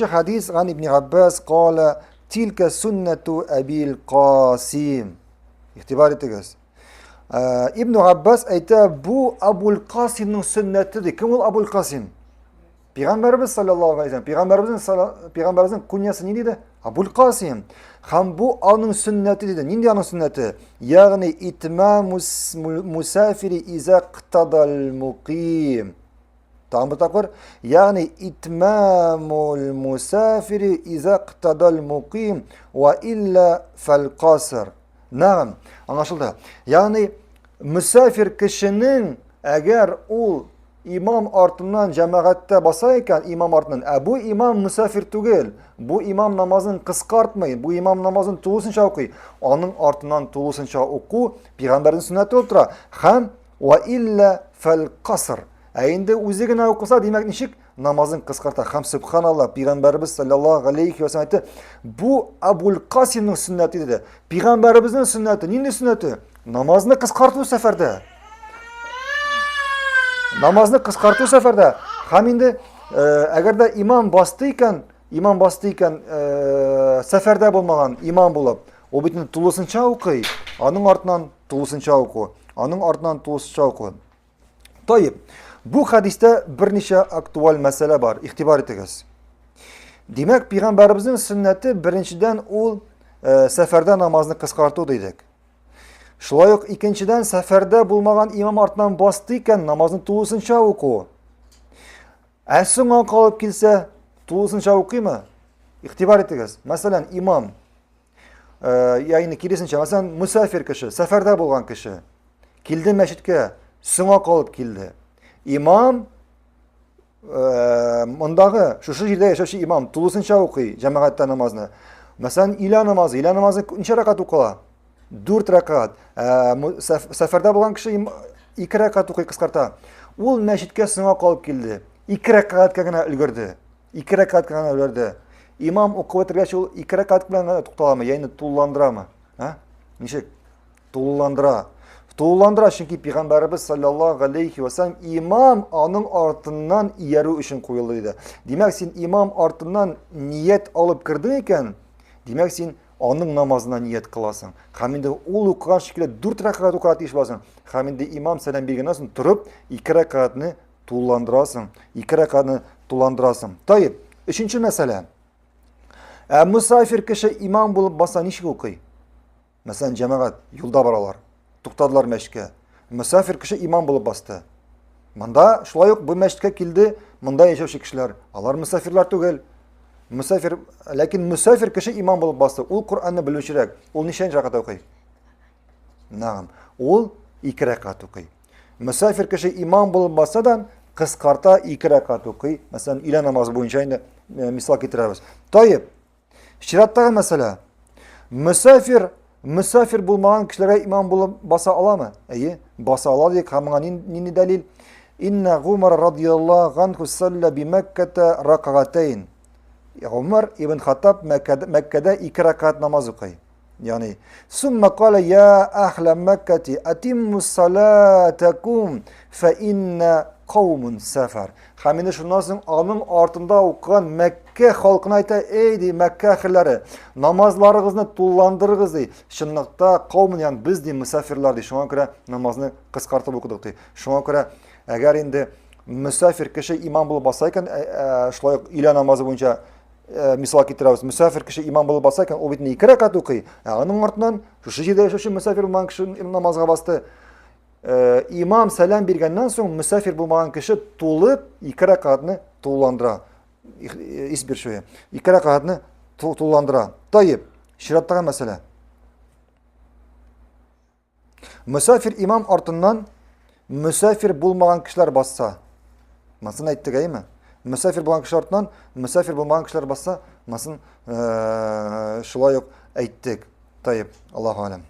حديث عن ابن عباس قال تلك سنة أبي القاسم اختبار تجس ابن عباس ayta bu Abul Qasim'nin sünnetidir. Kim ol Abul Qasim? Peygamberimiz sallallahu aleyhi ve sellem. Peygamberimizin kunyası neydi? Abul Qasim. Ham bu onun sünneti dedi. Nindi onun sünneti? Yani itmamus musafiri iza qtadal muqim. Tamam takvar. Yani itmamul musafiri iza qtadal muqim ve illa fel qasr. Naam. Anlaşıldı. Yani misafir kişinin eğer o imam артынан cemaatte basayken imam артынан bu imam misafir tugel. Bu imam namazın kıskartmayın. Bu imam namazın tuğusunca okuy. Onun артынан tuğusunca oku. Peygamberin sünneti otura. Hem ve illa fel qasr. Eğinde uzigine okusa demek nişik namazın kıskarta. Hem subhanallah Peygamberimiz sallallahu aleyhi ve sellem ayette bu Abul Qasim'nin sünneti dedi. Peygamberimizin sünneti. Neydi sünneti? Namazını kıskartı seferde. Namazını kıskartı seferde. Hem indi eğer de imam bastıyken seferde bulmagan imam bulup o bütün tulusunca okuy. Onun артынан tulusunca oku. Onun артынан tulusunca oku. Tayyip. Bu hadiste bir neçe aktual mesele var. İhtibar etiniz. Demek Peygamberimizin sünneti birinciden o seferde namazını kıskartı dedik. Şulay yok ikinciden seferde bulmagan imam артынан bastıyken namazını tulusunca oku. Sonra kalıp kilse tulusunca okuy mu? İhtibar etiniz. Mesela imam yani kilisince mesela misafir kişi, seferde bulgan kişi kildi meşitke, sonra kalıp kildi. İmam mundağı şu yerde yaşaşı imam tulusunca okuy cemaatte namazını. Mesela ila namazı neçe rakat okula? 4 rakat. Seferde bulan kişi 2 rakat okuy kıskarta. Ol meşitke sonra kalıp kildi. 2 rakat kagana ülgürdü. 2 rakat kagana ülgürdü. İmam okuyup oturgaç ol 2 rakat bilen tutalama, yani tullandıra mı? Ha? Nişek? Tullandıra. Tuğlandıra çünkü Peygamberimiz sallallahu aleyhi ve sellem imam onun артından ileri için koyuldu dedi. Demek sen imam артından niyet alıp kırdın iken demek sen onun namazına niyet kılasın. Haminde ol okugan şekilde 4 rakat okurat iş basın. Haminde imam selam bilginasın turup 2 rakatını tuğlandırasın. 2 rakatını tuğlandırasın. Tayyip. Üçüncü mesele. Misafir kişi imam bulup basa nişik okuy? Mesela cemaat yolda baralar. Tuktadılar meşke. Misafir kişi imam bulup bastı. Manda şulay yok bu meşke kildi. Manda yaşaşı kişiler. Alar misafirler tugel. Lakin misafir kişi imam bulup bastı. Ol Kur'an'ı bilişirek. Ol nişen rakat okuy? Naam. Ol 2 rakat okuy. Misafir kişi imam bulup bassadan kıskarta 2 rakat okuy. Mesela ila namazı boyunca yine misal getiririz. Tayyip. Şirattaki mesela. Misafir bulmayan kişilere imam bulup basa ala mı? İyi. Basa ala diye kamına nini delil? İnne Umar radıyallahu anhu salla bi Mekke'te rak'ateyn. Umar ibn Hattab Mekke'de 2 rakat namaz okuyor. Yani sümme kâle ya ahle Mekke'ti atimmus salâtekum fe inne kavmun sefer. Hamine şunlasın onun артында okuyan Mekke halkına ayta eydi Mekke ahilleri namazlarınızı tullandırınız dey. Şunlukta kavmun yani biz dey misafirler dey. Şuna göre namazını kıskartıp okuduk dey. Şuna göre eğer indi misafir kişi imam bulup basayken şulay ila namazı boyunca misal getiririz. Misafir kişi imam bulup basayken o bitini 2 rakat okuy. Onun артынан şu şekilde yaşaşı misafir bulmayan kişi namazga bastı. İmam selam bergenden soň misafir bulmagan kişi tulup 2 rakatını tuğlandıra. İsbir şöyle. 2 rakatını tuğlandıra. Tayyip. Şirattaki mesele. Misafir imam артından misafir bulmagan kişiler bassa. Nasıl ayttık iyi mi? Misafir bulmagan kişiler артından misafir bulmagan kişiler bassa. Nasıl şulay yok ayttık. Tayyip. Allahu alem.